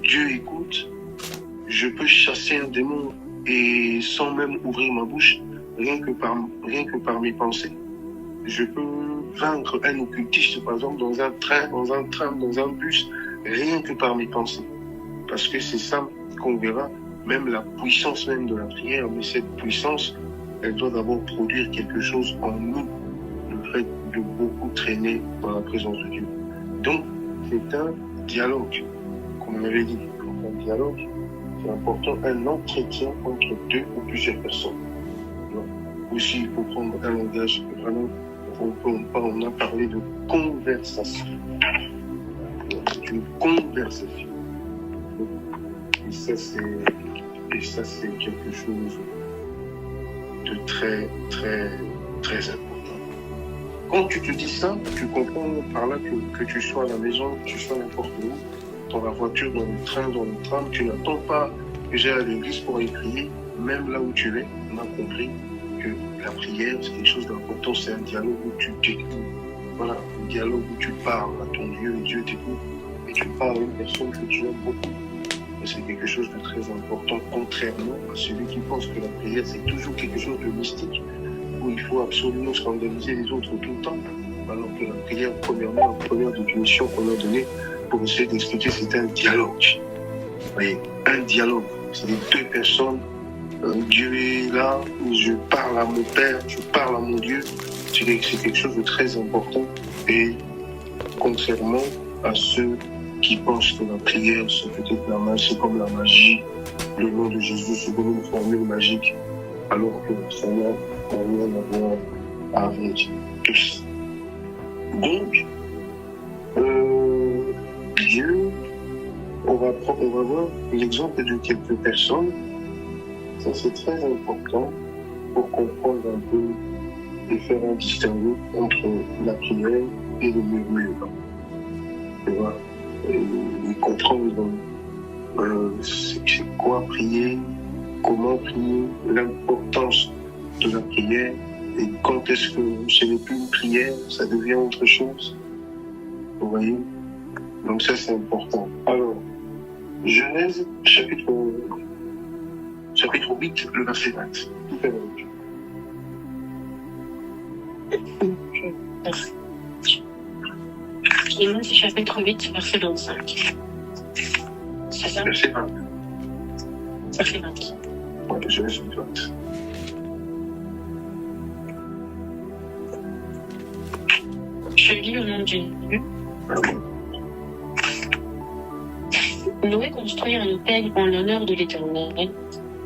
Dieu écoute, je peux chasser un démon et sans même ouvrir ma bouche, rien que par mes pensées. Je peux vaincre un occultiste, par exemple, dans un train, dans un bus, rien que par mes pensées. Parce que c'est ça qu'on verra, même la puissance même de la prière, mais cette puissance, elle doit d'abord produire quelque chose en nous, le fait de beaucoup traîner dans la présence de Dieu. Donc, c'est un dialogue, comme on avait dit. Un dialogue, c'est important, un entretien entre deux ou plusieurs personnes. Aussi, il faut prendre un langage vraiment, on a parlé de conversation. Une conversation. Et ça, c'est quelque chose de très, très, très important. Quand tu te dis ça, tu comprends par là que tu sois à la maison, que tu sois n'importe où, dans la voiture, dans le train, dans le tram, tu n'attends pas que j'aille à l'église pour aller prier. Même là où tu es, on a compris que la prière, c'est quelque chose d'important, c'est un dialogue où tu t'écoutes. Voilà, un dialogue où tu parles à ton Dieu et Dieu t'écoute. Et tu parles à une personne que tu aimes beaucoup. Et c'est quelque chose de très important, contrairement à celui qui pense que la prière, c'est toujours quelque chose de mystique, où il faut absolument scandaliser les autres tout le temps. Alors que la prière, premièrement, la première définition qu'on a donnée pour essayer d'expliquer, c'est un dialogue. Vous voyez, un dialogue. C'est les deux personnes. Dieu est là, je parle à mon Père, je parle à mon Dieu. C'est quelque chose de très important. Et contrairement à ceux qui pensent que la prière, c'est peut-être la magie, c'est comme la magie, le nom de Jésus, c'est comme une formule magique, alors que ça n'a rien à voir avec tout ça. Donc, Dieu, on va voir l'exemple de quelques personnes. Ça, c'est très important pour comprendre un peu et faire un distinguo entre la prière et le murmure. Tu vois, et comprendre c'est quoi prier, comment prier, l'importance de la prière et quand est-ce que ce n'est plus une prière, ça devient autre chose. Vous voyez? Donc ça, c'est important. Alors, Genèse, chapitre 8, le verset 20. Tout est avec. Genèse, chapitre 8, verset 25. C'est ça? Verset 20. Verset 20. Ouais, Genèse 8, 20. Je lis au nom de Dieu. Noé construit un autel en l'honneur de l'Éternel,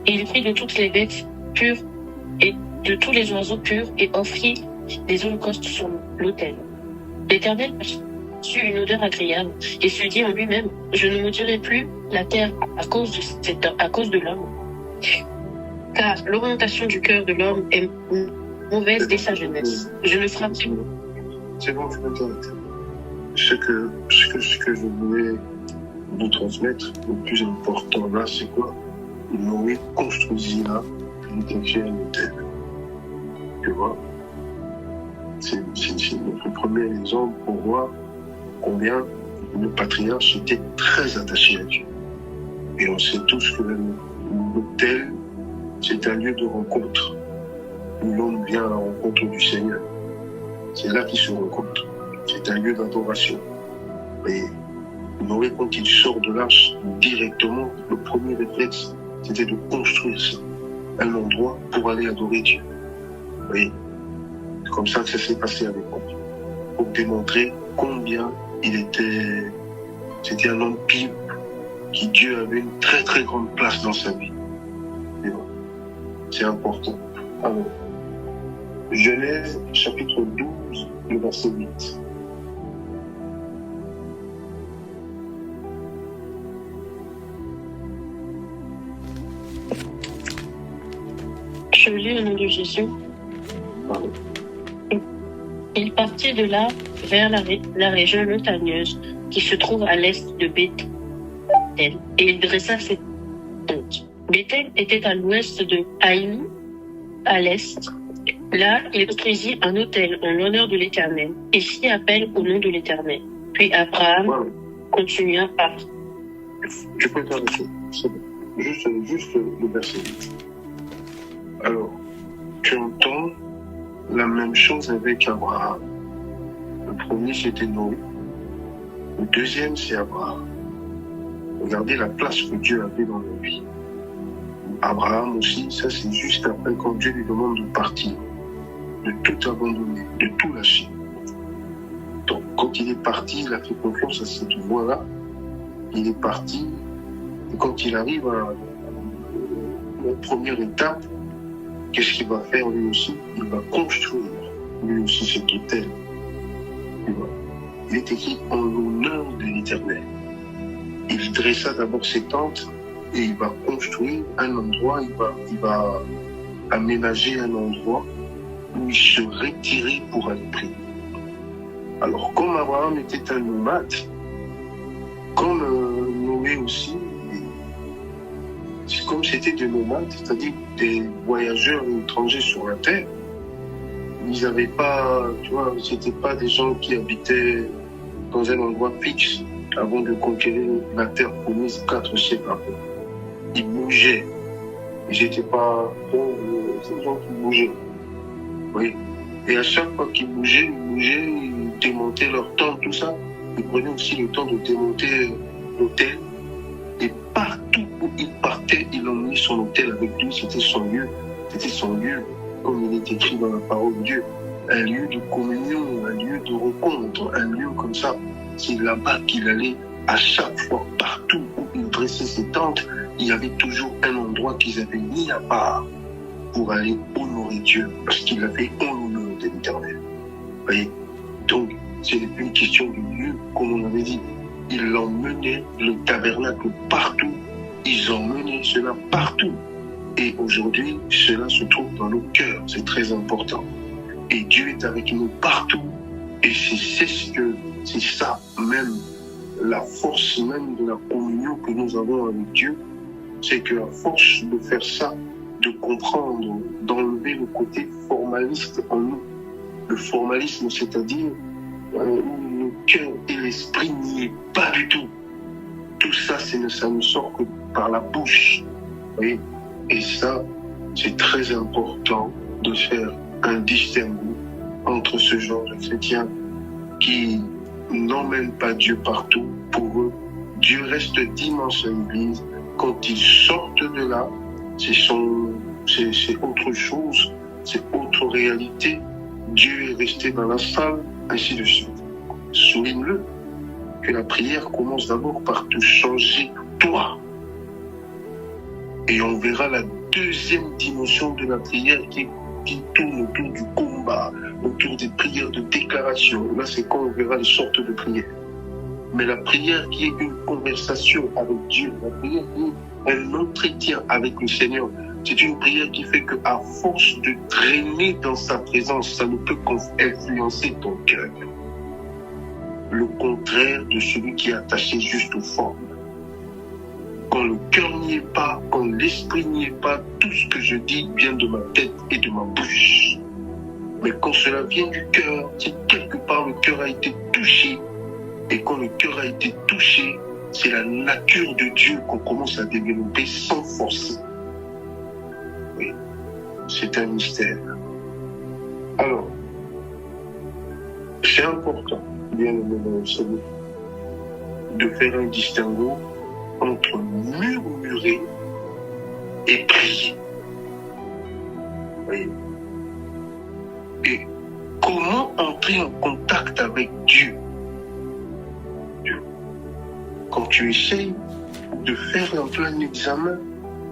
et il prit de toutes les bêtes pures et de tous les oiseaux purs et offrit des holocaustes sur l'autel. L'Éternel perçut une odeur agréable et se dit en lui-même: je ne maudirai plus la terre à cause de l'homme, car l'orientation du cœur de l'homme est mauvaise dès sa jeunesse. Je ne frapperai. C'est bon, je peux t'arrêter. Ce que je voulais vous transmettre, le plus important là, c'est quoi? Noé construisit là, il était un hôtel. Tu vois? C'est notre premier exemple pour voir combien le patriarche était très attaché à Dieu. Et on sait tous que l'hôtel, c'est un lieu de rencontre, où l'homme vient à la rencontre du Seigneur. C'est là qu'ils se rencontrent. C'est un lieu d'adoration. Et Noé, quand il sort de l'arche, directement, le premier réflexe, c'était de construire ça, un endroit pour aller adorer Dieu. Oui, c'est comme ça que ça s'est passé avec lui, pour démontrer combien c'était un homme pieux, qui Dieu avait une très très grande place dans sa vie. Et bon, c'est important. Alors, Genèse, chapitre 12, le verset 8. Je lis au nom de Jésus. Pardon. Il partit de là vers la région montagneuse qui se trouve à l'est de Bethel, et il dressa ses tentes. Bethel était à l'ouest de Haïm, à l'est. Là, il construisit un autel en l'honneur de l'Éternel, et fit appel au nom de l'Éternel. Puis Abraham continua par Tu peux t'arrêter. C'est bon. Juste le verset 8. Alors, tu entends la même chose avec Abraham. Le premier, c'était Noé. Le deuxième, c'est Abraham. Regardez la place que Dieu avait dans leur vie. Abraham aussi, ça c'est juste après quand Dieu lui demande de partir, de tout abandonner, de tout lâcher. Donc quand il est parti, il a fait confiance à cette voie-là. Il est parti, et quand il arrive à la première étape, qu'est-ce qu'il va faire lui aussi? Il va construire lui aussi cet autel. Il est écrit en l'honneur de l'Éternel. Il dressa d'abord ses tentes et il va construire un endroit, il va aménager un endroit où il se retirait pour aller prier. Alors comme Abraham était un nomade, comme Noé aussi, c'est comme c'était des nomades, c'est-à-dire des voyageurs étrangers sur la terre. Ils n'avaient pas, tu vois, c'était pas des gens qui habitaient dans un endroit fixe avant de conquérir la terre promise 4 siècles après. Ils bougeaient. Ils n'étaient pas c'est des gens qui bougeaient. Oui. Et à chaque fois qu'ils bougeaient, ils démontaient leur tente, tout ça. Ils prenaient aussi le temps de démonter l'autel. Et partout où il partait, il emmenait son autel avec lui. C'était son lieu. C'était son lieu, comme il est écrit dans la parole de Dieu. Un lieu de communion, un lieu de rencontre, un lieu comme ça. C'est là-bas qu'il allait à chaque fois, partout où il dressait ses tentes, il y avait toujours un endroit qu'ils avaient mis à part pour aller honorer Dieu, parce qu'il avait en l'honneur de l'Éternel. Vous voyez? Donc, ce n'est plus une question de lieu, comme on avait dit. Ils emmenaient le tabernacle partout, ils emmenaient cela partout. Et aujourd'hui, cela se trouve dans nos cœurs, c'est très important. Et Dieu est avec nous partout, et c'est ça même, la force même de la communion que nous avons avec Dieu, c'est que à force de faire ça, de comprendre, d'enlever le côté formaliste en nous. Le formalisme, c'est-à-dire le cœur et l'esprit n'y est pas du tout. Tout ça, ça ne sort que par la bouche. Oui. Et ça, c'est très important de faire un distinguo entre ce genre de chrétiens qui n'emmènent pas Dieu partout. Pour eux, Dieu reste dimanche à l'église. Quand ils sortent de là, c'est autre chose, c'est autre réalité. Dieu est resté dans la salle, ainsi de suite. Souligne-le, que la prière commence d'abord par te changer toi. Et on verra la deuxième dimension de la prière qui tourne autour du combat, autour des prières de déclaration. Là, c'est quand on verra les sortes de prières. Mais la prière qui est une conversation avec Dieu, la prière qui est un entretien avec le Seigneur, c'est une prière qui fait qu'à force de traîner dans sa présence, ça ne peut qu'influencer ton cœur. Le contraire de celui qui est attaché juste aux formes. Quand le cœur n'y est pas, quand l'esprit n'y est pas, tout ce que je dis vient de ma tête et de ma bouche. Mais quand cela vient du cœur, si quelque part le cœur a été touché, et quand le cœur a été touché, c'est la nature de Dieu qu'on commence à développer sans forcer. Oui, c'est un mystère. Alors, c'est important, bien aimé dans le Seigneur, de faire un distinguo entre murmurer et prier. Oui. Et comment entrer en contact avec Dieu? Quand tu essayes de faire un peu un examen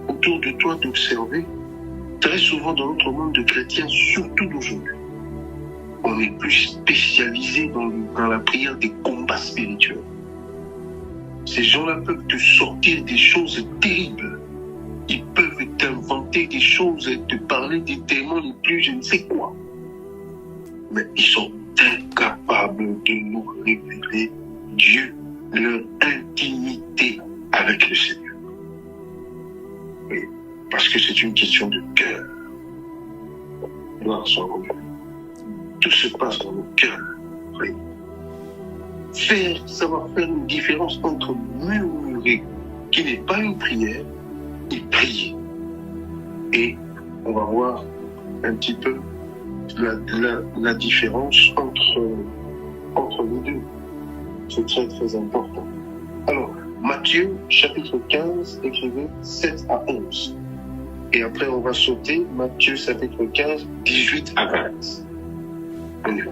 autour de toi, d'observer, très souvent dans notre monde de chrétiens, surtout d'aujourd'hui, on est plus spécialisé dans la prière des combats spirituels. Ces gens-là peuvent te sortir des choses terribles. Ils peuvent t'inventer des choses et te parler des démons les plus je ne sais quoi. Mais ils sont incapables de nous révéler Dieu, leur intimité avec le Seigneur. Oui, parce que c'est une question de cœur. Gloire soit rendue. Tout se passe dans le cœur. Oui. Ça va faire une différence entre murmurer qui n'est pas une prière, il priait. Et on va voir un petit peu la différence entre les deux. C'est très très important. Alors, Matthieu, chapitre 15, écrivez 7 à 11. Et après, on va sauter Matthieu, chapitre 15, 18 à 20. On y va.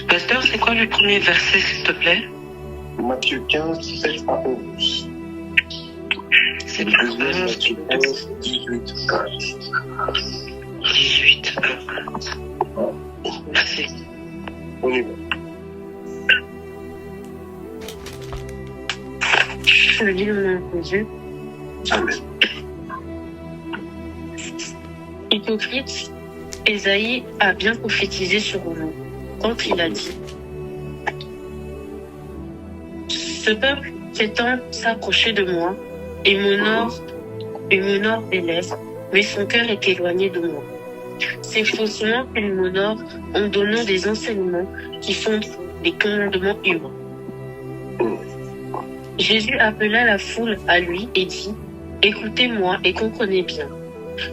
Pasteur, c'est quoi le premier verset, s'il te plaît? Matthieu 15, 7 à 11. C'est Le le deuxième, 11, Matthieu 15, 18 à 20. 18 Merci. On y va. Je le lis le nom de Jésus. Amen. Hypocrite, Ésaïe a bien prophétisé sur nous quand il a dit: ce peuple prétend s'approcher de moi et m'honore des lèvres, mais son cœur est éloigné de moi. C'est faussement qu'il m'honore en donnant des enseignements qui font des commandements humains. Jésus appela la foule à lui et dit: écoutez-moi et comprenez bien.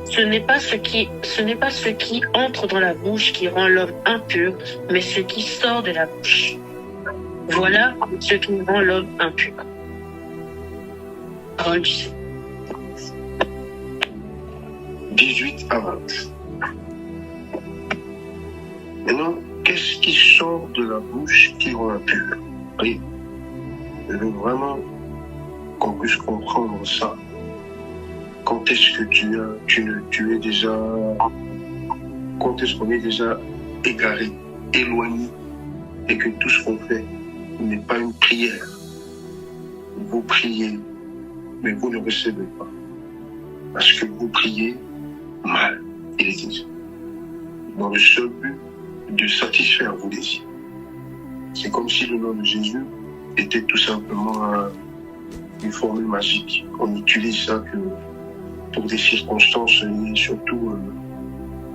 Ce n'est pas ce qui entre dans la bouche qui rend l'homme impur, mais ce qui sort de la bouche. Voilà ce qui rend l'homme impur. Parole du Seigneur. 18 à 20. Maintenant, qu'est-ce qui sort de la bouche qui rend impur? Oui. Je veux vraiment qu'on puisse comprendre ça. Quand est-ce que tu es déjà, quand est-ce qu'on est déjà égaré, éloigné, et que tout ce qu'on fait n'est pas une prière. Vous priez, mais vous ne recevez pas. Parce que vous priez mal, il est dit. Dans le seul but de satisfaire vos désirs. C'est comme si le nom de Jésus était tout simplement une formule magique. On utilise ça que pour des circonstances et surtout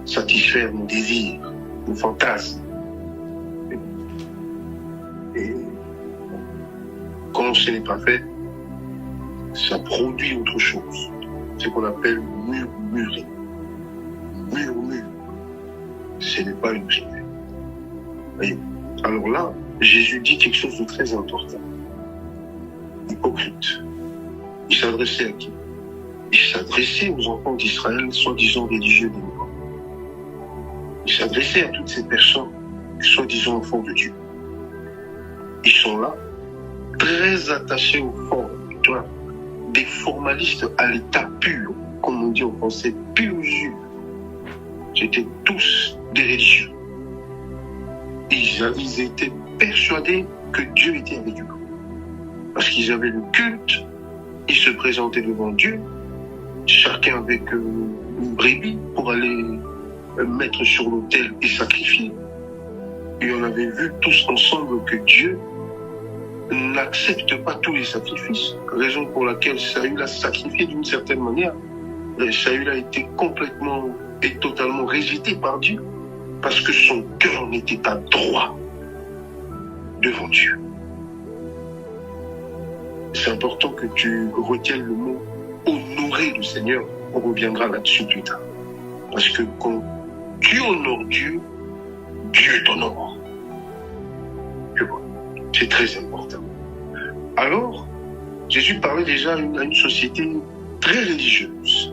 satisfaire nos désirs, nos fantasmes. Et quand ce n'est pas fait, ça produit autre chose. C'est ce qu'on appelle murmurer. Murmure. Ce n'est pas une prière. Voyez. Alors là, Jésus dit quelque chose de très important. Hypocrite. Il s'adressait à qui? Il s'adressait aux enfants d'Israël, soi-disant religieux des mouvements. Il s'adressait à toutes ces personnes, soi-disant enfants de Dieu. Ils sont là, très attachés aux formes, tu vois, des formalistes à l'état pur, comme on dit en français, pur jus. C'était tous des religieux. Ils étaient persuadés que Dieu était avec eux. Parce qu'ils avaient le culte, ils se présentaient devant Dieu, chacun avec une brebis pour aller mettre sur l'autel et sacrifier. Et on avait vu tous ensemble que Dieu n'accepte pas tous les sacrifices, raison pour laquelle Saül a sacrifié d'une certaine manière. Saül a été complètement et totalement rejeté par Dieu, parce que son cœur n'était pas droit devant Dieu. C'est important que tu retiennes le mot honorer le Seigneur. On reviendra là-dessus plus tard. Parce que quand tu honores Dieu, Dieu t'honore. Tu vois, c'est très important. Alors, Jésus parlait déjà à une société très religieuse.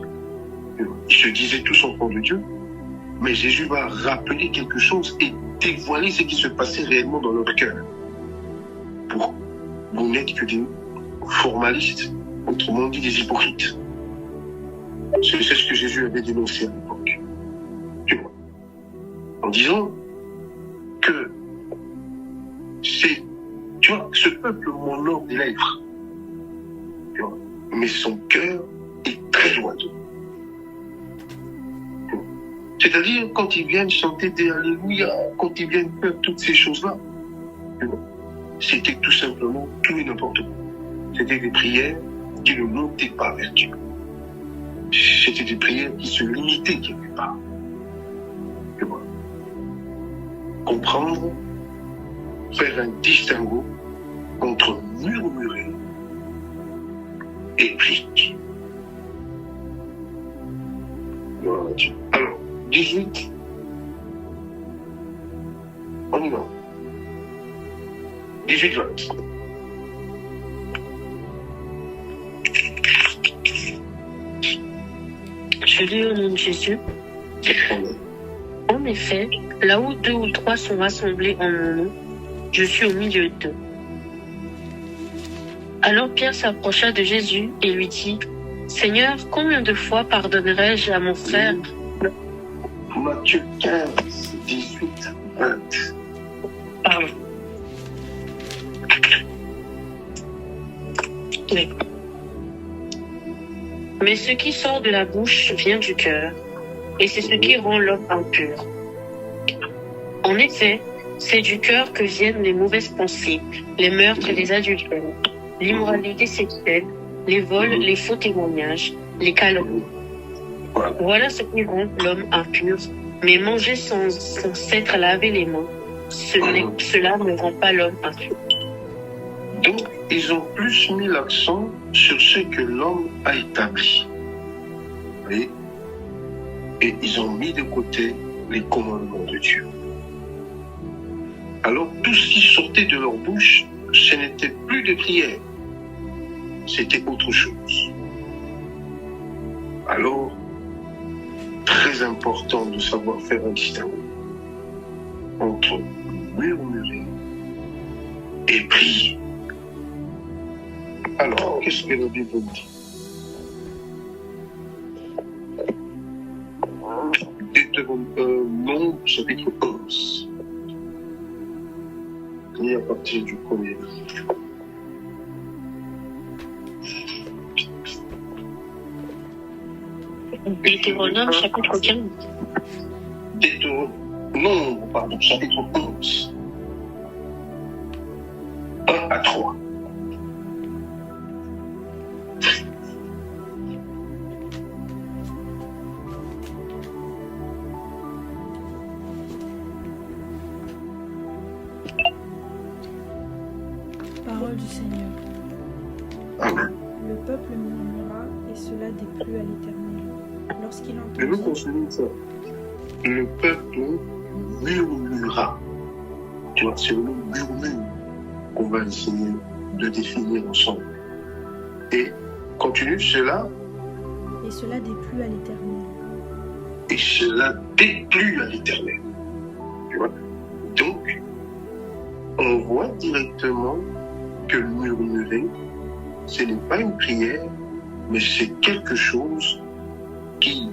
Ils se disaient tous enfants de Dieu, mais Jésus va rappeler quelque chose et dévoiler ce qui se passait réellement dans leur cœur. Pour vous n'êtes que des formalistes, autrement dit des hypocrites. C'est ce que Jésus avait dénoncé à l'époque. Tu vois. En disant que c'est, tu vois, ce peuple m'honore des lèvres. Tu vois. Mais son cœur est très loin d'eux. C'est-à-dire, quand ils viennent chanter des Alléluia, quand ils viennent faire toutes ces choses-là, c'était tout simplement tout et n'importe quoi. C'était des prières qui ne montaient pas vers Dieu. C'était des prières qui se limitaient quelque part. Tu vois. Comprendre, faire un distinguo entre murmurer et prier. Voilà. Alors, 18. On y va. 18-20. Je lis au nom de Jésus. En effet, là où 2 ou 3 sont rassemblés en mon nom, je suis au milieu d'eux. Alors Pierre s'approcha de Jésus et lui dit, Seigneur, combien de fois pardonnerai-je à mon frère? Matthieu 15, 18, 20. Pardon. Oui. Mais ce qui sort de la bouche vient du cœur, et c'est ce qui rend l'homme impur. En effet, c'est du cœur que viennent les mauvaises pensées, les meurtres et les adultères, l'immoralité sexuelle, les vols, les faux témoignages, les calomnies. Voilà ce qui rend l'homme impur. Mais manger sans s'être lavé les mains, cela ne rend pas l'homme impur. Donc, ils ont plus mis l'accent sur ce que l'homme a établi. Oui. Et ils ont mis de côté les commandements de Dieu. Alors, tout ce qui sortait de leur bouche, ce n'était plus de prière. C'était autre chose. Alors, très important de savoir faire un distinguo entre murmurer et prier. Alors, qu'est-ce que la Bible dit? Nombre, chapitre 11. Et à partir du premier. Deutéronome, chapitre 15. Nombre, pardon, chapitre 11. 1 à 3. Parole du Seigneur. Amen. Le peuple murmura et cela déplut à l'Éternel. Lorsqu'il Je veux qu'on entendit, souligne ça. Le peuple murmura. Tu vois, c'est le mot murmure qu'on va essayer de définir ensemble. Et continue cela, et cela déplut à l'Éternel. et cela déplut à l'Éternel. Tu vois? Donc, on voit directement que murmurer, ce n'est pas une prière, mais c'est quelque chose qui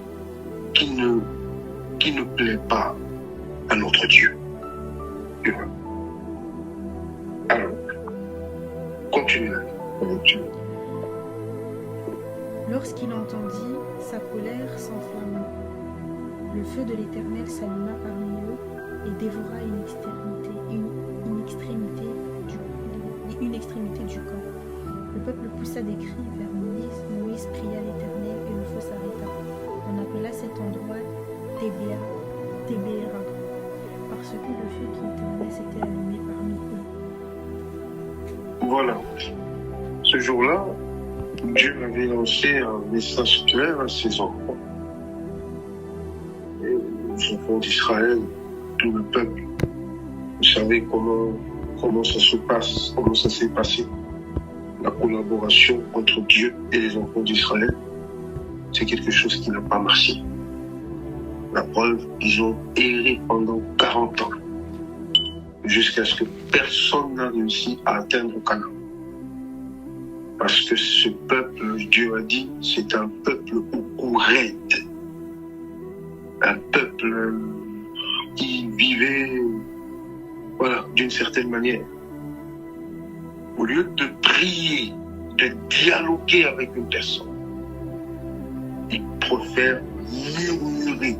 ne plaît pas à notre Dieu. Tu vois? Alors, continue la lecture. Lorsqu'il entendit, sa colère s'enflamma. Le feu de l'Éternel s'alluma parmi eux et dévora une extrémité du camp. Le peuple poussa des cris vers Moïse. Moïse pria l'Éternel et le feu s'arrêta. On appela cet endroit Tébéra, parce que le feu qui l'Éternel s'était allumé parmi eux. Voilà. Ce jour-là, Dieu avait lancé un message clair à ses enfants. Et aux enfants d'Israël, tout le peuple. Vous savez comment ça se passe, comment ça s'est passé. La collaboration entre Dieu et les enfants d'Israël, c'est quelque chose qui n'a pas marché. La preuve, ils ont erré pendant 40 ans, jusqu'à ce que personne n'a réussi à atteindre Canaan. Parce que ce peuple, Dieu a dit, c'est un peuple au cou raide. Un peuple qui vivait, voilà, d'une certaine manière. Au lieu de prier, de dialoguer avec une personne, ils préfèrent murmurer.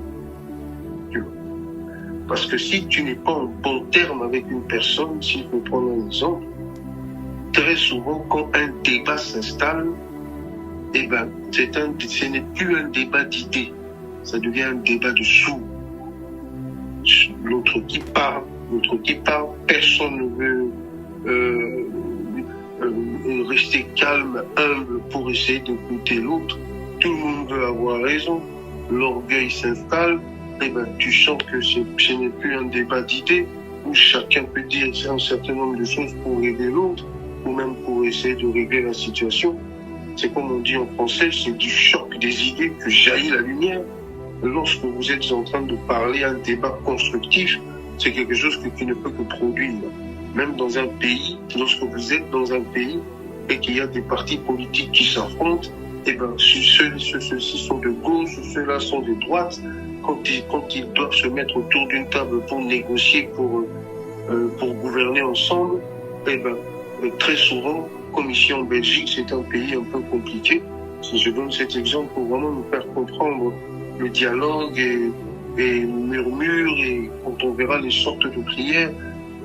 Parce que si tu n'es pas en bon terme avec une personne, s'il faut prendre un exemple, très souvent, quand un débat s'installe, eh ben, ce n'est plus un débat d'idées, ça devient un débat de sourds. L'autre qui parle, personne ne veut rester calme, humble pour essayer d'écouter l'autre. Tout le monde veut avoir raison. L'orgueil s'installe. Et ben, tu sens que ce n'est plus un débat d'idées où chacun peut dire un certain nombre de choses pour aider l'autre ou même pour essayer de régler la situation. C'est comme on dit en français, c'est du choc des idées que jaillit la lumière. Lorsque vous êtes en train de parler un débat constructif, c'est quelque chose qui ne peut que produire. Même dans un pays, lorsque vous êtes dans un pays et qu'il y a des partis politiques qui s'affrontent, eh ben, ceux-ci sont de gauche, ceux-là sont de droite. Quand ils doivent se mettre autour d'une table pour négocier, pour gouverner ensemble, eh ben, très souvent, comme ici en Belgique, c'est un pays un peu compliqué. Si je donne cet exemple pour vraiment nous faire comprendre le dialogue et le murmure et quand on verra les sortes de prières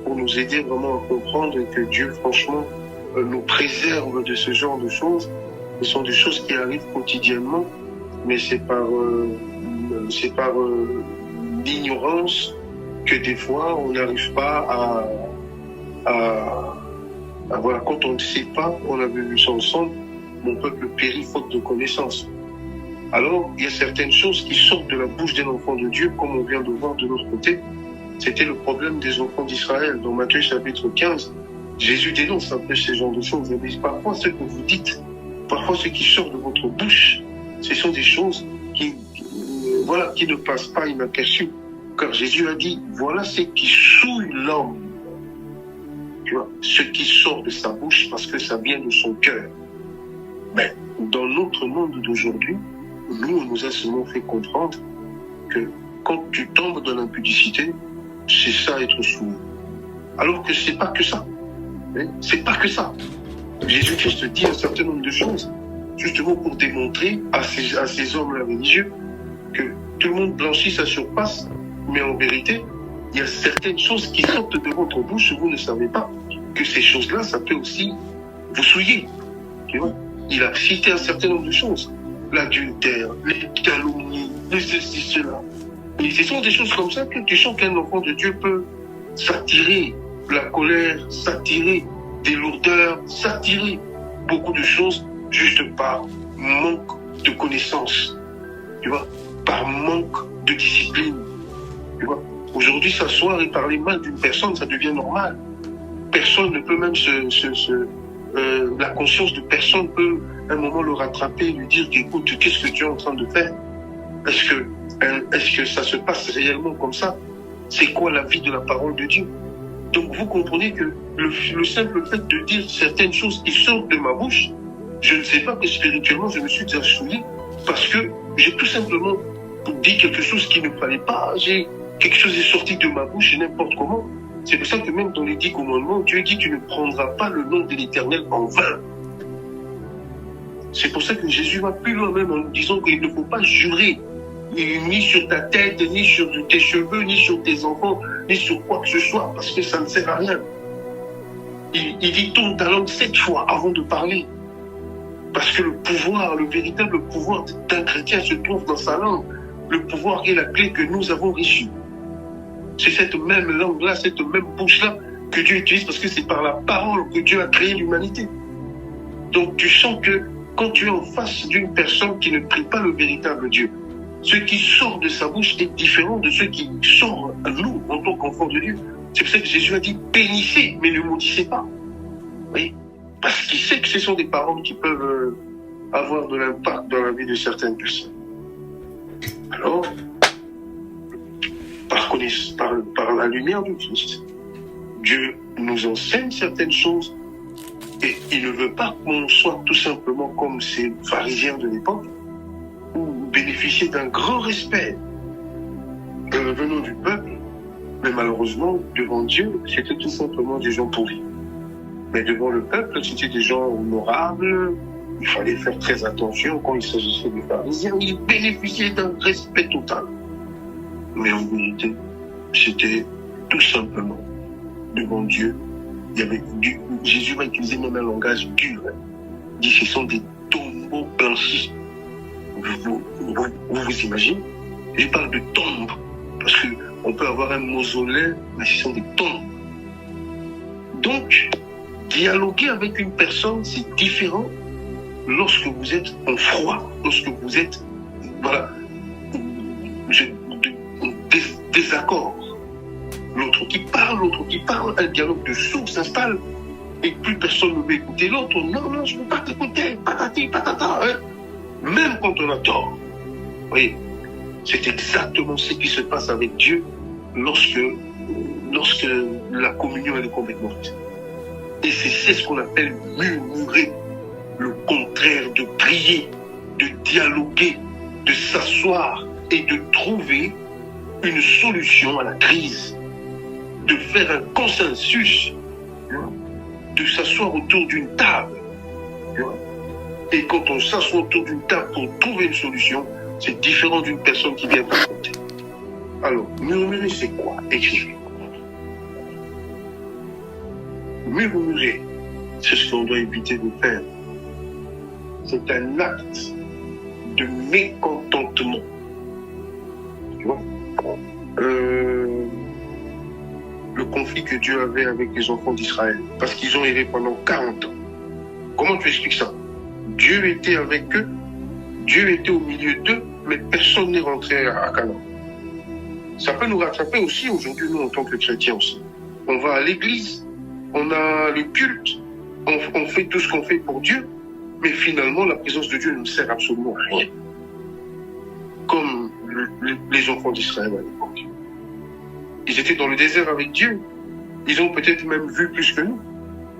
pour nous aider vraiment à comprendre et que Dieu, franchement, nous préserve de ce genre de choses. Ce sont des choses qui arrivent quotidiennement, mais c'est par l'ignorance que des fois on n'arrive pas à voilà, quand on ne sait pas, on avait vu ça ensemble, mon peuple périt faute de connaissance. Alors, il y a certaines choses qui sortent de la bouche d'un enfant de Dieu, comme on vient de voir de l'autre côté. C'était le problème des enfants d'Israël. Dans Matthieu chapitre 15, Jésus dénonce un peu ces genres de choses. Il dit, parfois, ce que vous dites, parfois, ce qui sort de votre bouche, ce sont des choses qui ne passent pas inaperçues. Car Jésus a dit, voilà ce qui souille l'homme. Tu vois, ce qui sort de sa bouche parce que ça vient de son cœur. Mais dans notre monde d'aujourd'hui, nous, on nous a seulement fait comprendre que quand tu tombes dans l'impudicité, c'est ça être souillé. Alors que c'est pas que ça. C'est pas que ça. Jésus-Christ dit un certain nombre de choses, justement pour démontrer à ces hommes-là religieux que tout le monde blanchit sa surface, mais en vérité, il y a certaines choses qui sortent de votre bouche, vous ne savez pas que ces choses-là, ça peut aussi vous souiller. Tu vois, il a cité un certain nombre de choses. L'adultère, les calomnies, les ceci, cela. Et ce sont des choses comme ça que tu sens qu'un enfant de Dieu peut s'attirer la colère, s'attirer des lourdeurs, s'attirer beaucoup de choses juste par manque de connaissances. Tu vois, par manque de discipline. Tu vois, aujourd'hui, s'asseoir et parler mal d'une personne, ça devient normal. Personne ne peut même la conscience de personne peut à un moment le rattraper et lui dire écoute, qu'est-ce que tu es en train de faire? Est-ce que ça se passe réellement comme ça? C'est quoi la vie de la parole de Dieu? Donc vous comprenez que le simple fait de dire certaines choses qui sortent de ma bouche, je ne sais pas que spirituellement je me suis déjà souillé parce que j'ai tout simplement dit quelque chose qui ne fallait pas. Quelque chose est sorti de ma bouche n'importe comment. C'est pour ça que même dans les 10 commandements, Dieu dit tu ne prendras pas le nom de l'Éternel en vain. C'est pour ça que Jésus va plus loin même en nous disant qu'il ne faut pas jurer ni sur ta tête, ni sur tes cheveux, ni sur tes enfants, ni sur quoi que ce soit, parce que ça ne sert à rien. Il dit tourne ta langue 7 fois avant de parler. Parce que le pouvoir, le véritable pouvoir d'un chrétien se trouve dans sa langue. Le pouvoir est la clé que nous avons reçue. C'est cette même langue-là, cette même bouche-là que Dieu utilise parce que c'est par la parole que Dieu a créé l'humanité. Donc tu sens que quand tu es en face d'une personne qui ne prie pas le véritable Dieu, ce qui sort de sa bouche est différent de ce qui sort à nous en tant qu'enfants de Dieu. C'est pour ça que Jésus a dit bénissez, mais ne maudissez pas. Oui, parce qu'il sait que ce sont des paroles qui peuvent avoir de l'impact dans la vie de certaines personnes. Alors, par la lumière du Christ, Dieu nous enseigne certaines choses et il ne veut pas qu'on soit tout simplement comme ces pharisiens de l'époque ou bénéficier d'un grand respect venant du peuple, mais malheureusement, devant Dieu, c'était tout simplement des gens pourris. Mais devant le peuple, c'était des gens honorables, il fallait faire très attention quand il s'agissait des pharisiens, ils bénéficiaient d'un respect total. Mais en vérité, c'était tout simplement devant Dieu. Jésus va utiliser même un langage dur. Il dit ce sont des tombeaux blanchis. Vous imaginez? Je parle de tombes parce qu'on peut avoir un mausolée, mais ce sont des tombes. Donc, Dialoguer avec une personne, c'est différent lorsque vous êtes en froid, lorsque vous êtes, voilà, désaccord. L'autre qui parle, un dialogue de sourds s'installe et plus personne ne veut écouter l'autre. Non, je ne peux pas t'écouter, patati, patata. Hein? Même quand on a tort. Vous voyez, c'est exactement ce qui se passe avec Dieu lorsque la communion elle est complètement faite. Et c'est ce qu'on appelle murmurer, le contraire de prier, de dialoguer, de s'asseoir et de trouver une solution à la crise, de faire un consensus, de s'asseoir autour d'une table. Et quand on s'assoit autour d'une table pour trouver une solution, c'est différent d'une personne qui vient vous raconter. Alors, murmurer, c'est quoi? Écrivez. Murmurer, c'est ce qu'on doit éviter de faire. C'est un acte de mécontentement. Tu vois? Le conflit que Dieu avait avec les enfants d'Israël, parce qu'ils ont erré pendant 40 ans. Comment tu expliques ça? Dieu était avec eux, Dieu était au milieu d'eux, mais personne n'est rentré à Canaan. Ça peut nous rattraper aussi aujourd'hui, nous, en tant que chrétiens aussi. On va à l'église, on a le culte, on fait tout ce qu'on fait pour Dieu, mais finalement, la présence de Dieu ne nous sert absolument à rien. Comme les enfants d'Israël à l'époque. Ils étaient dans le désert avec Dieu. Ils ont peut-être même vu plus que nous.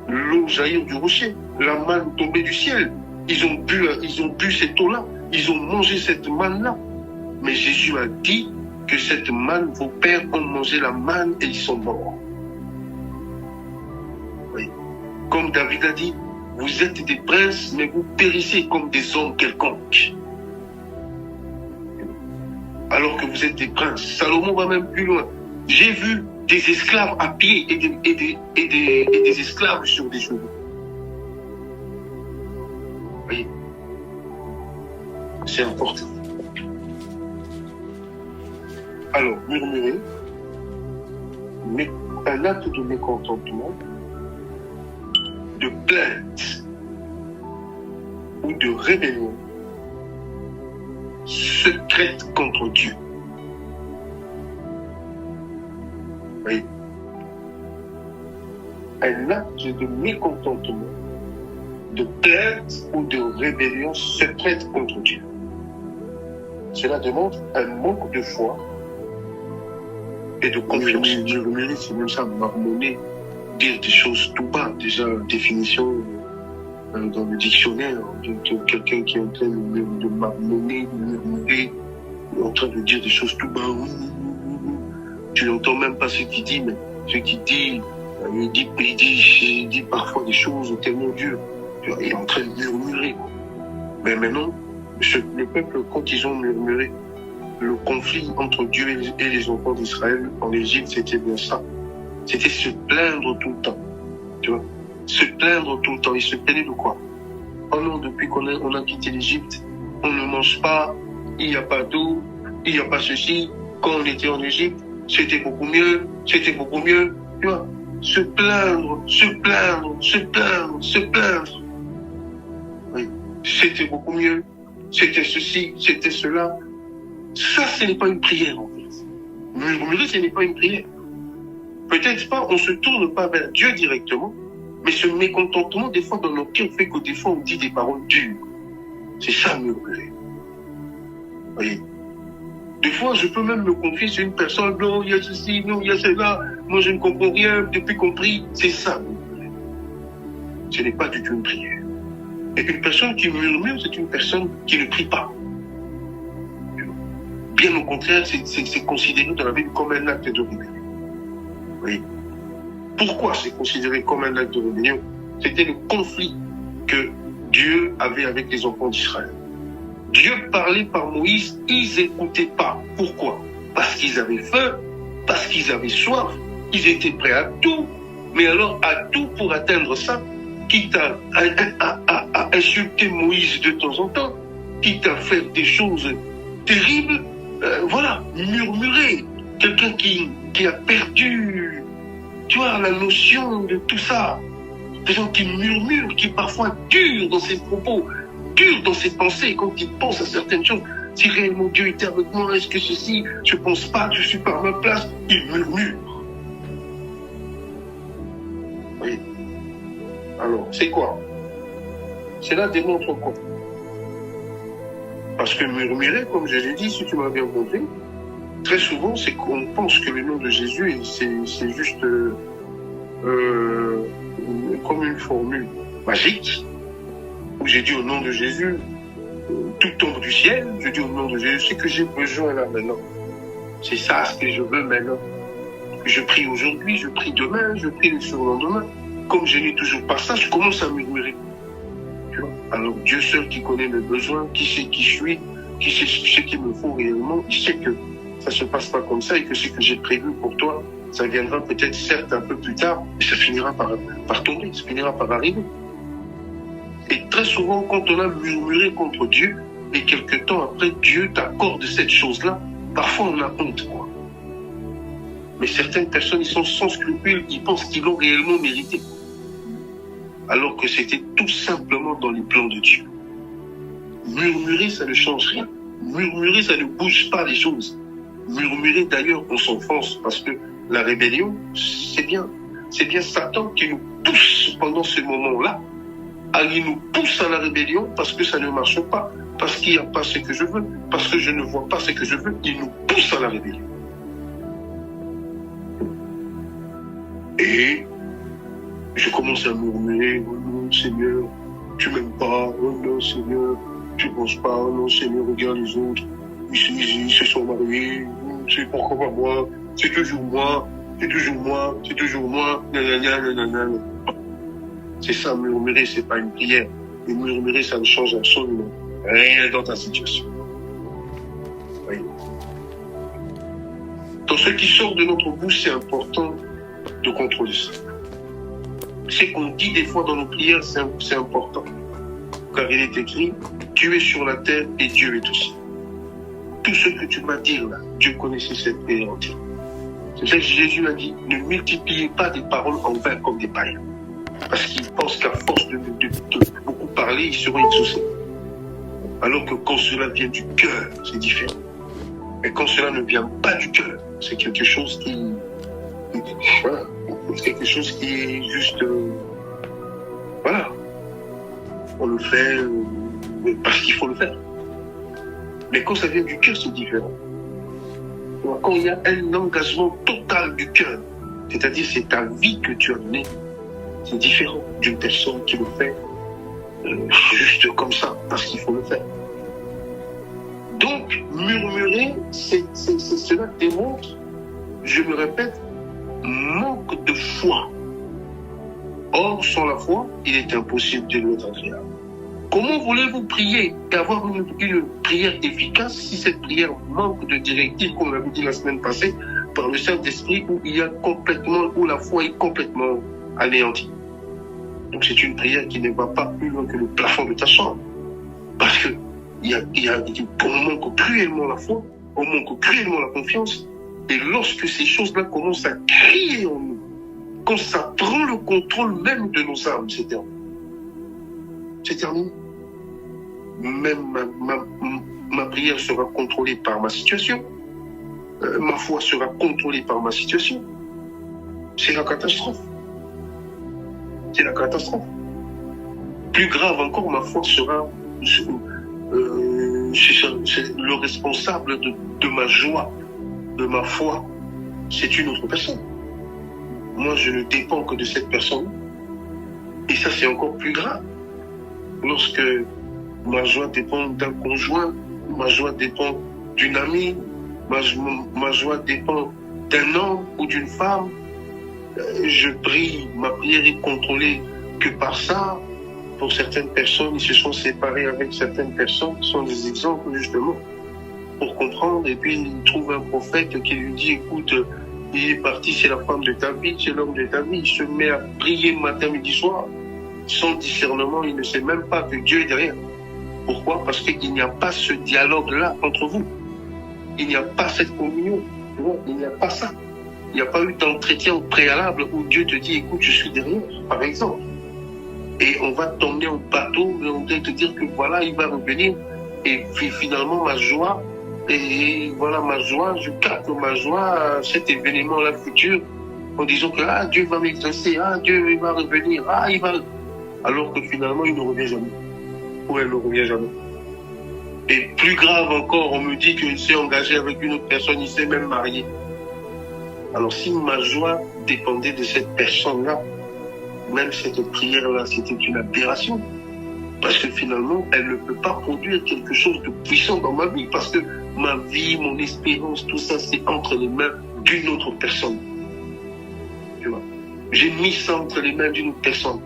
L'eau jaillir du rocher, la manne tomber du ciel. Ils ont bu cette eau-là. Ils ont mangé cette manne-là. Mais Jésus a dit que cette manne, vos pères ont mangé la manne et ils sont morts. Oui. Comme David a dit, vous êtes des princes, mais vous périssez comme des hommes quelconques. Alors que vous êtes des princes. Salomon va même plus loin. J'ai vu des esclaves à pied et des esclaves sur des chevaux. Vous voyez? C'est important. Alors, murmurer, mais un acte de mécontentement, de plainte ou de rébellion secrète contre Dieu. Oui. Un acte de mécontentement, de plainte ou de rébellion secrète contre Dieu. Cela demande un manque de foi et de confiance. Murmurer, c'est même ça, marmonner, dire des choses tout bas. Déjà, définition dans le dictionnaire de quelqu'un qui est en train de marmonner, de murmurer, en train de dire des choses tout bas. Tu n'entends même pas ce qu'il dit, mais ce qu'il dit, il dit parfois des choses tellement dures. Il est en train de murmurer. Mais maintenant, le peuple, quand ils ont murmuré, le conflit entre Dieu et les enfants d'Israël en Égypte, c'était bien ça. C'était se plaindre tout le temps. Tu vois? Se plaindre tout le temps. Ils se plaignaient de quoi? Oh non, depuis qu'on a quitté l'Égypte, on ne mange pas, il n'y a pas d'eau, il n'y a pas ceci. Quand on était en Égypte, c'était beaucoup mieux. Tu vois? Se plaindre. Oui. C'était beaucoup mieux. C'était ceci, c'était cela. Ça, ce n'est pas une prière, en fait. Murmurer, ce n'est pas une prière. Peut-être pas, on se tourne pas vers Dieu directement, mais ce mécontentement, des fois, dans nos cœurs, fait que des fois, on dit des paroles dures. C'est ça, murmurer. Vous voyez? Des fois, je peux même me confier sur une personne, non, il y a ceci, non, il y a cela, moi, je ne comprends rien, depuis qu'on prie. C'est ça, murmurer. Ce n'est pas du tout une prière. Et une personne qui murmure, c'est une personne qui ne prie pas. Bien au contraire, c'est considéré dans la Bible comme un acte de rébellion. Oui. Pourquoi c'est considéré comme un acte de rébellion? C'était le conflit que Dieu avait avec les enfants d'Israël. Dieu parlait par Moïse, ils n'écoutaient pas. Pourquoi? Parce qu'ils avaient faim, parce qu'ils avaient soif, ils étaient prêts à tout. Mais alors, à tout pour atteindre ça, quitte à insulter Moïse de temps en temps, quitte à faire des choses terribles, voilà, murmurer. Quelqu'un qui a perdu, tu vois, la notion de tout ça. Quelqu'un qui murmure, qui est parfois dur dans ses propos, dur dans ses pensées, quand il pense à certaines choses. Si réellement Dieu était avec moi, est-ce que ceci, je ne pense pas que je suis pas à ma place, il murmure. Oui. Alors, c'est quoi? Cela démontre quoi? Parce que murmurer, comme je l'ai dit, si tu m'as bien compris, très souvent, c'est qu'on pense que le nom de Jésus, c'est juste comme une formule magique, où j'ai dit au nom de Jésus, tout tombe du ciel, je dis au nom de Jésus, c'est que j'ai besoin là maintenant. C'est ça ce que je veux maintenant. Je prie aujourd'hui, je prie demain, je prie le surlendemain. Comme je n'ai toujours pas ça, je commence à murmurer. Tu vois? Alors Dieu seul qui connaît mes besoins, qui sait qui je suis, qui sait ce qu'il me faut réellement, il sait que ça ne se passe pas comme ça et que ce que j'ai prévu pour toi, ça viendra peut-être certes un peu plus tard, mais ça finira par tomber, ça finira par arriver. Et très souvent, quand on a murmuré contre Dieu, et quelque temps après, Dieu t'accorde cette chose-là, parfois on a honte, quoi. Mais certaines personnes, ils sont sans scrupules, ils pensent qu'ils l'ont réellement mérité. Alors que c'était tout simplement dans les plans de Dieu. Murmurer, ça ne change rien. Murmurer, ça ne bouge pas les choses. Murmurer, d'ailleurs, on s'enfonce parce que la rébellion, c'est bien. C'est bien Satan qui nous pousse pendant ce moment-là. Il nous pousse à la rébellion parce que ça ne marche pas, parce qu'il n'y a pas ce que je veux, parce que je ne vois pas ce que je veux. Il nous pousse à la rébellion. Et je commence à murmurer, oh non Seigneur, tu m'aimes pas, oh non Seigneur, tu ne penses pas, oh non Seigneur, regarde les autres, ils se sont mariés, c'est pourquoi pas moi, c'est toujours moi, c'est toujours moi, c'est toujours moi, nanana. C'est ça, murmurer, c'est pas une prière. Et murmurer, ça ne change absolument rien dans ta situation. Oui. Dans ce qui sort de notre bouche, c'est important de contrôler ça. Ce qu'on dit des fois dans nos prières, c'est important. Car il est écrit, Dieu est sur la terre et Dieu est aussi. Tout ce que tu vas dire là, Dieu connaissait cette prière entière. C'est ça que Jésus a dit, ne multipliez pas des paroles en vain comme des païens. Parce qu'ils pensent qu'à force de beaucoup parler, ils seront exaucés. Alors que quand cela vient du cœur, c'est différent. Mais quand cela ne vient pas du cœur, c'est quelque chose qui... Voilà. C'est quelque chose qui est juste... voilà. On le fait parce qu'il faut le faire. Mais quand ça vient du cœur, c'est différent. Quand il y a un engagement total du cœur, c'est-à-dire c'est ta vie que tu as donnée, c'est différent d'une personne qui le fait juste comme ça, parce qu'il faut le faire. Donc, murmurer, cela démontre, je me répète, manque de foi. Or, sans la foi, il est impossible de lui être agréable. Comment voulez-vous prier et avoir une prière efficace si cette prière manque de directive, comme on l'avait dit la semaine passée, par le Saint-Esprit, où la foi est complètement anéantie. Donc c'est une prière qui ne va pas plus loin que le plafond de ta chambre. Parce que on manque cruellement la foi, on manque cruellement la confiance. Et lorsque ces choses-là commencent à crier en nous, quand ça prend le contrôle même de nos âmes, c'est terminé. C'est terminé. Même ma prière sera contrôlée par ma situation. Ma foi sera contrôlée par ma situation. C'est la catastrophe. C'est la catastrophe. Plus grave encore, ma foi sera le responsable de ma joie, de ma foi. C'est une autre personne. Moi, je ne dépends que de cette personne. Et ça, c'est encore plus grave. Lorsque ma joie dépend d'un conjoint, ma joie dépend d'une amie, ma joie dépend d'un homme ou d'une femme, je prie, ma prière est contrôlée que par ça. Pour certaines personnes, ils se sont séparés avec certaines personnes, ce sont des exemples justement, pour comprendre, et puis ils trouvent un prophète qui lui dit, écoute, il est parti, c'est la femme de ta vie, c'est l'homme de ta vie, il se met à prier matin, midi, soir, sans discernement, il ne sait même pas que Dieu est derrière. Pourquoi? Parce qu'il n'y a pas ce dialogue-là entre vous. Il n'y a pas cette communion. Tu vois, il n'y a pas ça. Il n'y a pas eu d'entretien préalable où Dieu te dit, écoute, je suis derrière, par exemple. et on va t'emmener en bateau et on va te dire que voilà, il va revenir. Et puis finalement, ma joie, et voilà ma joie, je capte ma joie à cet événement-là futur, en disant que Dieu va m'exaucer, Dieu il va revenir, il va... Alors que finalement, il ne revient jamais. Ou elle ne revient jamais. Et plus grave encore, on me dit qu'il s'est engagé avec une autre personne, il s'est même marié. Alors si ma joie dépendait de cette personne-là, même cette prière-là, c'était une aberration. Parce que finalement, elle ne peut pas produire quelque chose de puissant dans ma vie. Parce que ma vie, mon espérance, tout ça, c'est entre les mains d'une autre personne. Tu vois. J'ai mis ça entre les mains d'une autre personne.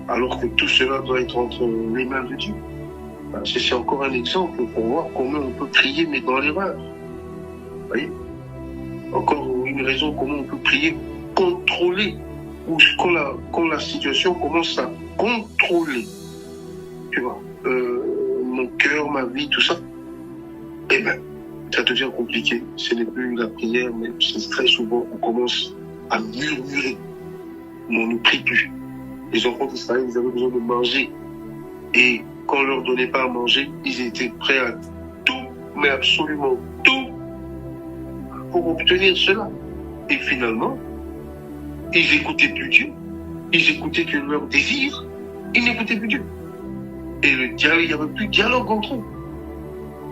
Alors que tout cela doit être entre les mains de Dieu. C'est encore un exemple pour voir comment on peut prier, mais dans l'erreur. Vous voyez? Encore une raison comment on peut prier contrôler. Ou quand la situation commence à contrôler. Tu vois, mon cœur, ma vie, tout ça, eh ben, ça devient compliqué. Ce n'est plus la prière, mais c'est très souvent, on commence à murmurer. Mais on ne prie plus. Les enfants d'Israël, ils avaient besoin de manger. Et quand on leur donnait pas à manger, ils étaient prêts à tout, mais absolument tout, pour obtenir cela. Et finalement, ils n'écoutaient plus Dieu. Ils écoutaient que leur désir. Ils n'écoutaient plus Dieu. Et le dialogue, il n'y avait plus de dialogue entre eux.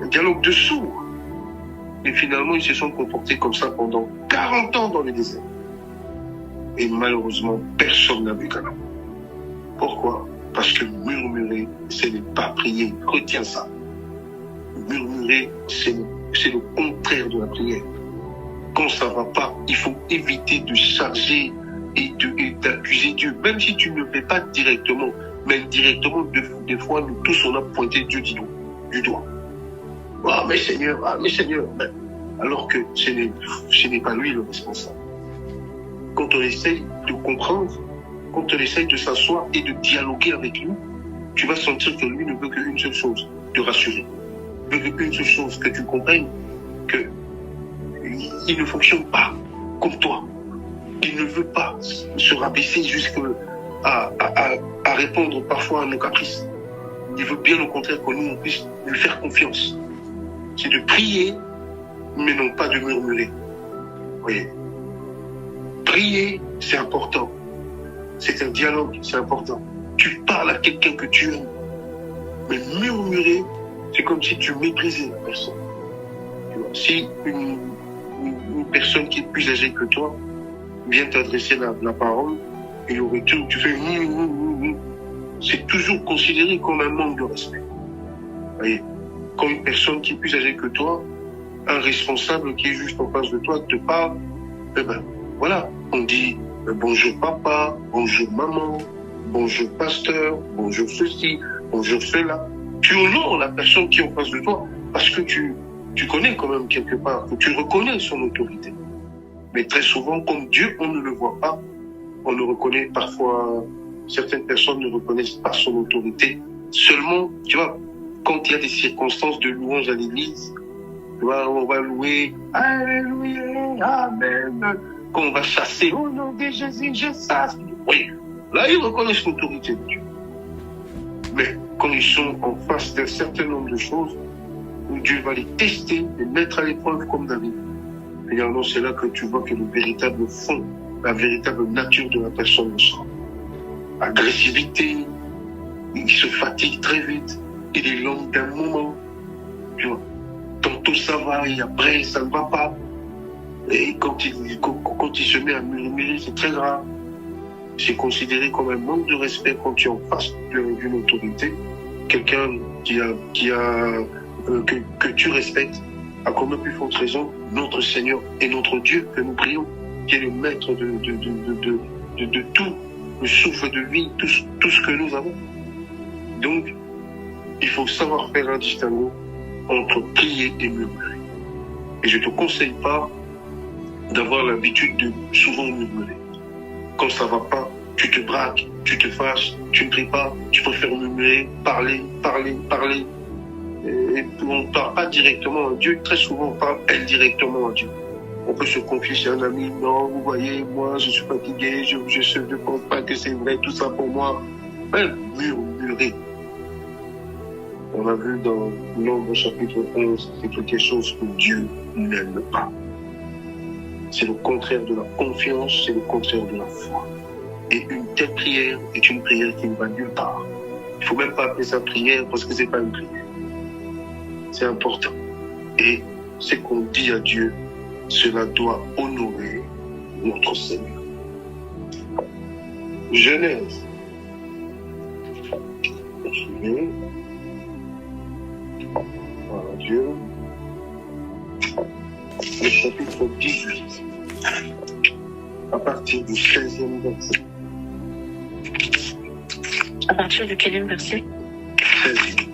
Un dialogue de sourds. Et finalement, ils se sont comportés comme ça pendant 40 ans dans le désert. Et malheureusement, personne n'a vu Canaan. Pourquoi? Parce que murmurer, ce n'est pas prier. Retiens ça. Murmurer, c'est le contraire de la prière. Quand ça ne va pas, il faut éviter de charger et d'accuser Dieu. Même si tu ne le fais pas directement, mais indirectement, des fois, nous tous, on a pointé Dieu du doigt. Mais Seigneur, alors que ce n'est pas lui le responsable. Quand on essaye de comprendre, quand on essaye de s'asseoir et de dialoguer avec lui, tu vas sentir que lui ne veut qu'une seule chose, te rassurer. Il ne veut qu'une seule chose, que tu comprennes qu'il ne fonctionne pas comme toi. Il ne veut pas se rabaisser jusqu'à répondre parfois à nos caprices. Il veut bien au contraire que nous, on puisse lui faire confiance. C'est de prier, mais non pas de murmurer. Vous voyez. Prier, c'est important. C'est un dialogue, c'est important. Tu parles à quelqu'un que tu aimes. Mais murmurer, c'est comme si tu méprisais la personne. Tu vois, si une personne qui est plus âgée que toi vient t'adresser la parole, et au retour, tu fais c'est toujours considéré comme un manque de respect. Vous voyez, quand une personne qui est plus âgée que toi, un responsable qui est juste en face de toi te parle, voilà, on dit bonjour papa, bonjour maman, bonjour pasteur, bonjour ceci, bonjour cela. Tu honores la personne qui est en face de toi parce que tu connais quand même quelque part, que tu reconnais son autorité. Mais très souvent, comme Dieu, on ne le voit pas. On le reconnaît parfois, certaines personnes ne reconnaissent pas son autorité. Seulement, tu vois, quand il y a des circonstances de louange à l'église, tu vois, on va louer, Alléluia, Amen. Quand on va chasser, au nom de Jésus, je chasse. Oui, là, ils reconnaissent l'autorité de Dieu. Mais quand ils sont en face d'un certain nombre de choses, où Dieu va les tester, les mettre à l'épreuve comme David, finalement, c'est là que tu vois que le véritable fond, la véritable nature de la personne ressort. Agressivité, il se fatigue très vite, il est lent d'un moment, tu vois. Tantôt ça va et après ça ne va pas. Et quand il se met à murmurer, c'est très grave. C'est considéré comme un manque de respect quand tu es en face d'une autorité. Quelqu'un que tu respectes, à combien plus forte raison, notre Seigneur et notre Dieu que nous prions, qui est le maître de tout, le souffle de vie, tout ce que nous avons. Donc, il faut savoir faire un distinguo entre prier et murmurer. Et je ne te conseille pas d'avoir l'habitude de souvent murmurer. Quand ça ne va pas, tu te braques, tu te fâches, tu ne pries pas, tu préfères murmurer, parler. Et on ne parle pas directement à Dieu. Très souvent, on parle indirectement à Dieu. On peut se confier chez un ami. Non, vous voyez, moi, je suis fatigué, je ne pense pas que c'est vrai, tout ça pour moi. même murmurer. On a vu dans Nombre chapitre 11, c'est quelque chose que Dieu n'aime pas. C'est le contraire de la confiance, c'est le contraire de la foi. Et une telle prière est une prière qui ne va nulle part. Il ne faut même pas appeler ça prière parce que ce n'est pas une prière. C'est important. Et ce qu'on dit à Dieu, cela doit honorer notre Seigneur. Genèse. Voilà Dieu. Le chapitre 18. À partir du 16e verset. À partir de quel verset? 16e.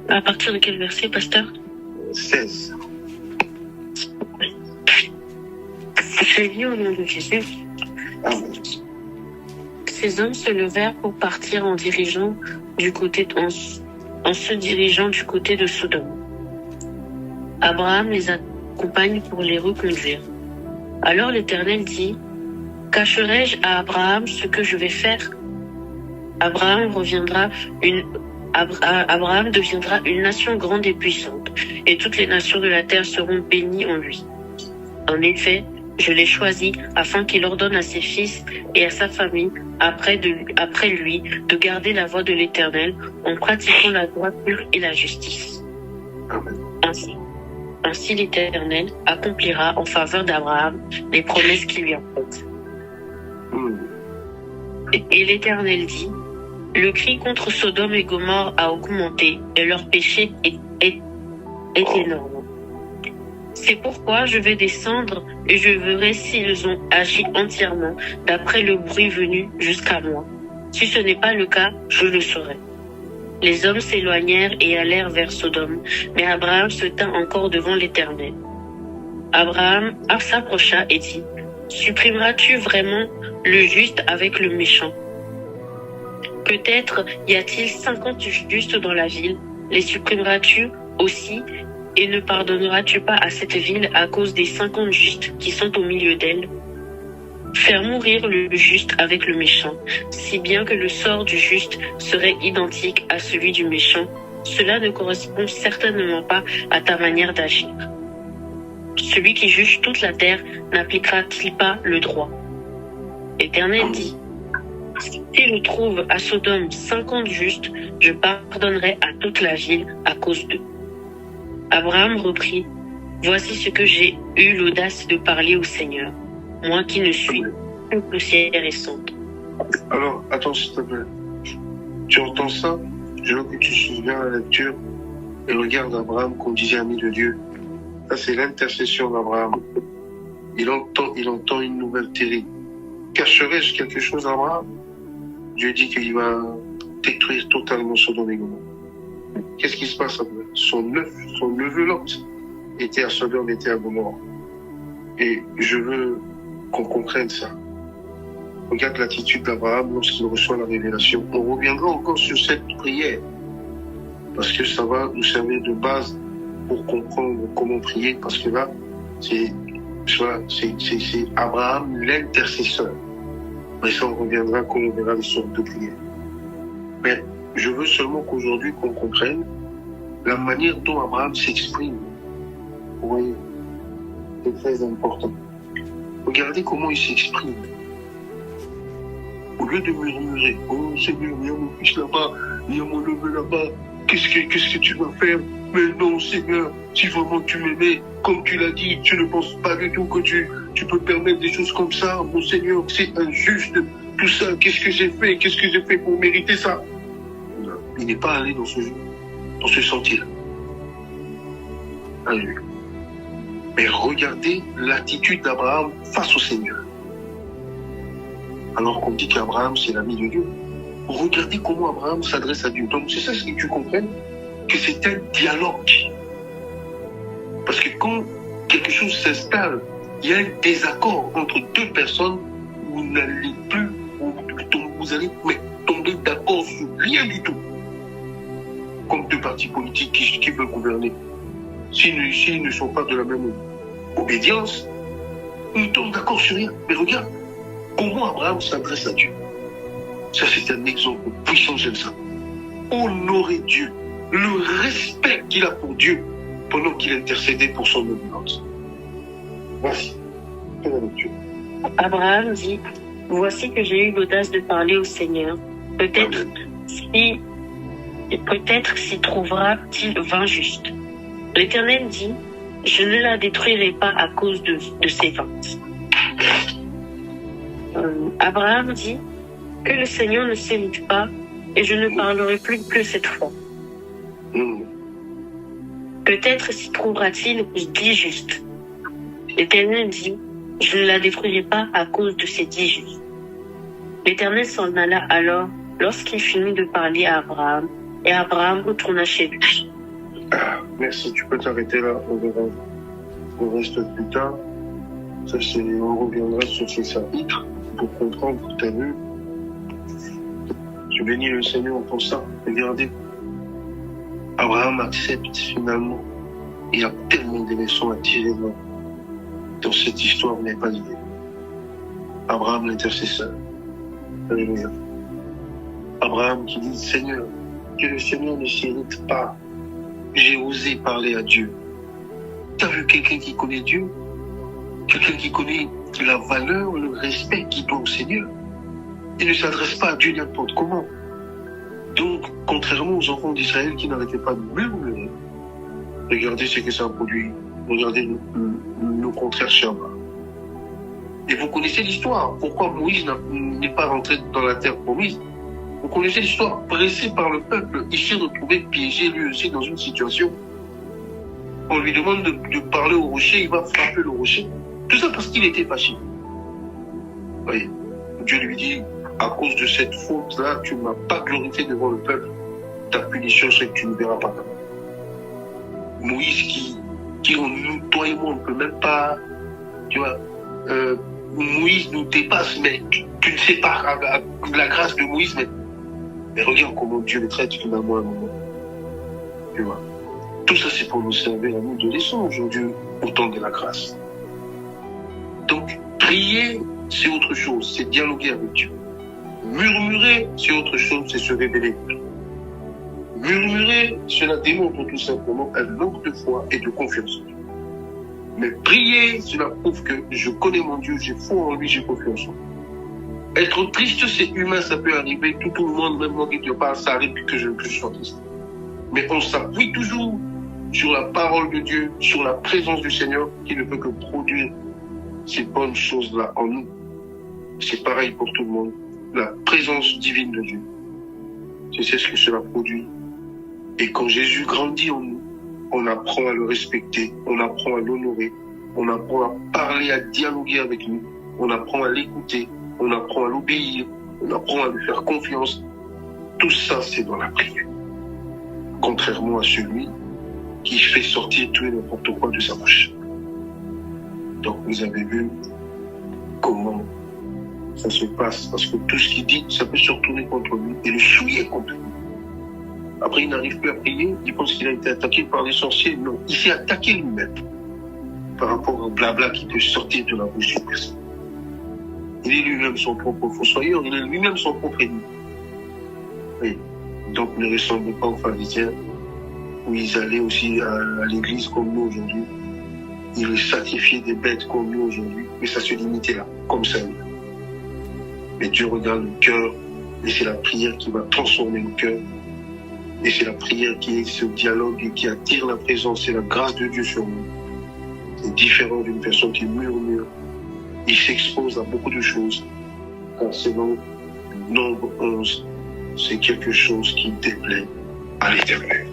À partir de quel verset, pasteur? 16. Je lis au nom de Jésus. Amen. Ces hommes se levèrent pour partir en se dirigeant du côté de Sodome. Abraham les accompagne pour les reconduire. Alors l'Éternel dit, « Cacherai-je à Abraham ce que je vais faire? Abraham deviendra une nation grande et puissante, et toutes les nations de la terre seront bénies en lui. En effet, je l'ai choisi afin qu'il ordonne à ses fils et à sa famille après lui de garder la voie de l'Éternel en pratiquant la droiture et la justice. » Amen. Ainsi l'Éternel accomplira en faveur d'Abraham les promesses qu'il lui a faites. Et l'Éternel dit, « Le cri contre Sodome et Gomorrhe a augmenté et leur péché est énorme. C'est pourquoi je vais descendre et je verrai s'ils ont agi entièrement d'après le bruit venu jusqu'à moi. Si ce n'est pas le cas, je le saurai. » Les hommes s'éloignèrent et allèrent vers Sodome, mais Abraham se tint encore devant l'Éternel. Abraham s'approcha et dit, « Supprimeras-tu vraiment le juste avec le méchant? Peut-être y a-t-il 50 justes dans la ville, les supprimeras-tu aussi, et ne pardonneras-tu pas à cette ville à cause des 50 justes qui sont au milieu d'elle? Faire mourir le juste avec le méchant, si bien que le sort du juste serait identique à celui du méchant, cela ne correspond certainement pas à ta manière d'agir. Celui qui juge toute la terre n'appliquera-t-il pas le droit? L'Éternel dit, « Si je trouve à Sodome 50 justes, je pardonnerai à toute la ville à cause d'eux. » Abraham reprit, « Voici ce que j'ai eu l'audace de parler au Seigneur, moi qui ne suis que poussière et cendre. » Alors, attends s'il te plaît. Tu entends ça? Je veux que tu suives bien la lecture et regarde Abraham qu'on disait ami de Dieu. Ça, c'est l'intercession d'Abraham. Il entend une nouvelle terrible. Cacherai-je quelque chose à Abraham? Dieu dit qu'il va détruire totalement Sodome et Gomorrhe. Qu'est-ce qui se passe après? Son neveu Lot était à Sodome, était à Gomorrhe. Et je veux qu'on comprenne ça. Regarde l'attitude d'Abraham lorsqu'il reçoit la révélation. On reviendra encore sur cette prière, parce que ça va nous servir de base pour comprendre comment prier, parce que là, c'est Abraham l'intercesseur. Mais ça, on reviendra quand on verra les sortes de prières. Mais je veux seulement qu'aujourd'hui, qu'on comprenne la manière dont Abraham s'exprime. Vous voyez, c'est très important. Regardez comment il s'exprime. Au lieu de murmurer, « Oh Seigneur, il y a mon fils là-bas, il y a mon neveu là-bas, qu'est-ce que tu vas faire? Mais non Seigneur, si vraiment tu m'aimais, comme tu l'as dit, tu ne penses pas du tout que tu peux permettre des choses comme ça. Mon Seigneur, c'est injuste, tout ça, qu'est-ce que j'ai fait pour mériter ça? » Non, il n'est pas allé dans ce sentier-là. Alléluia. Mais regardez l'attitude d'Abraham face au Seigneur. Alors qu'on dit qu'Abraham, c'est l'ami de Dieu. Regardez comment Abraham s'adresse à Dieu. Donc, c'est ça ce que tu comprennes, que c'est un dialogue. Parce que quand quelque chose s'installe, il y a un désaccord entre deux personnes, vous n'allez plus, vous allez tomber d'accord sur rien du tout. Comme deux partis politiques qui veulent gouverner. S'ils ne sont pas de la même obédience, Nous sommes d'accord sur rien. Mais regarde comment Abraham s'adresse à Dieu. Ça, c'est un exemple puissant, j'aime ça. Honorer Dieu. Le respect qu'il a pour Dieu pendant qu'il intercédait pour son obéissance. Voici. Dieu. Abraham dit, voici que j'ai eu l'audace de parler au Seigneur. Peut-être s'y trouvera-t-il 20 justes. L'Éternel dit, je ne la détruirai pas à cause de ses 20. Abraham dit, que le Seigneur ne s'irrite pas, et je ne parlerai plus que cette fois. Peut-être s'y trouvera-t-il 10 justes. L'Éternel dit, je ne la détruirai pas à cause de ces 10 justes. L'Éternel s'en alla alors lorsqu'il finit de parler à Abraham, et Abraham retourna chez lui. Merci, tu peux t'arrêter là, on verra le reste plus tard. Ça, on reviendra sur ce chapitre pour comprendre, tu as vu. Je bénis le Seigneur pour ça. Regardez, Abraham accepte finalement. Il y a tellement de leçons à tirer dans cette histoire, mais pas l'idée. Abraham l'intercesseur. Alléluia. Abraham qui dit, Seigneur, que le Seigneur ne s'irrite pas. J'ai osé parler à Dieu. Tu as vu quelqu'un qui connaît Dieu? Quelqu'un qui connaît la valeur, le respect qu'il doit au Seigneur. Il ne s'adresse pas à Dieu n'importe comment. Donc, contrairement aux enfants d'Israël qui n'arrêtaient pas de murmurer, regardez ce que ça a produit. Regardez le contraire chez Abraham. Et vous connaissez l'histoire. Pourquoi Moïse n'est pas rentré dans la terre promise? Vous connaissez l'histoire. Pressé par le peuple, il s'est retrouvé piégé lui aussi dans une situation. On lui demande de parler au rocher, il va frapper le rocher. Tout ça parce qu'il était fâché. Oui. Dieu lui dit, à cause de cette faute-là, tu ne m'as pas glorifié devant le peuple. Ta punition, c'est que tu ne verras pas. Moïse qui nous, toi et moi, on ne peut même pas, tu vois, Moïse nous dépasse, mais tu ne sais pas la grâce de Moïse, mais regarde comment Dieu le traite finalement à un moment. Tu vois. Tout ça, c'est pour nous servir à nous de leçon aujourd'hui au temps de la grâce. Donc, prier, c'est autre chose, c'est dialoguer avec Dieu. Murmurer, c'est autre chose, c'est se révéler. Murmurer, cela démontre tout simplement un manque de foi et de confiance en Dieu. Mais prier, cela prouve que je connais mon Dieu, j'ai foi en lui, j'ai confiance en lui. Être triste, c'est humain, ça peut arriver. Tout le monde, même moi qui te parle, ça arrive que je sois triste. Mais on s'appuie toujours sur la parole de Dieu, sur la présence du Seigneur, qui ne peut que produire ces bonnes choses-là en nous. C'est pareil pour tout le monde. La présence divine de Dieu. C'est ce que cela produit. Et quand Jésus grandit en nous, on apprend à le respecter, on apprend à l'honorer, on apprend à parler, à dialoguer avec lui, on apprend à l'écouter, on apprend à l'obéir, on apprend à lui faire confiance. Tout ça, c'est dans la prière. Contrairement à celui qui fait sortir tout et n'importe quoi de sa bouche. Donc vous avez vu comment ça se passe, parce que tout ce qu'il dit, ça peut se retourner contre lui et le souiller contre lui. Après, il n'arrive plus à prier, il pense qu'il a été attaqué par les sorciers. Non, il s'est attaqué lui-même par rapport au blabla qui peut sortir de la bouche d'une personne. Il est lui-même son propre fossoyeur, il est lui-même son propre ennemi. Oui. Donc ne ressemble pas aux pharisiens où ils allaient aussi à l'église comme nous aujourd'hui. Ils sacrifiaient des bêtes comme nous aujourd'hui, mais ça se limitait là, comme ça. Mais Dieu regarde le cœur et c'est la prière qui va transformer le cœur. Et c'est la prière qui est ce dialogue et qui attire la présence et la grâce de Dieu sur nous. C'est différent d'une personne qui murmure. Il s'expose à beaucoup de choses. Car selon Nombre 11, c'est quelque chose qui déplaît à l'Éternel.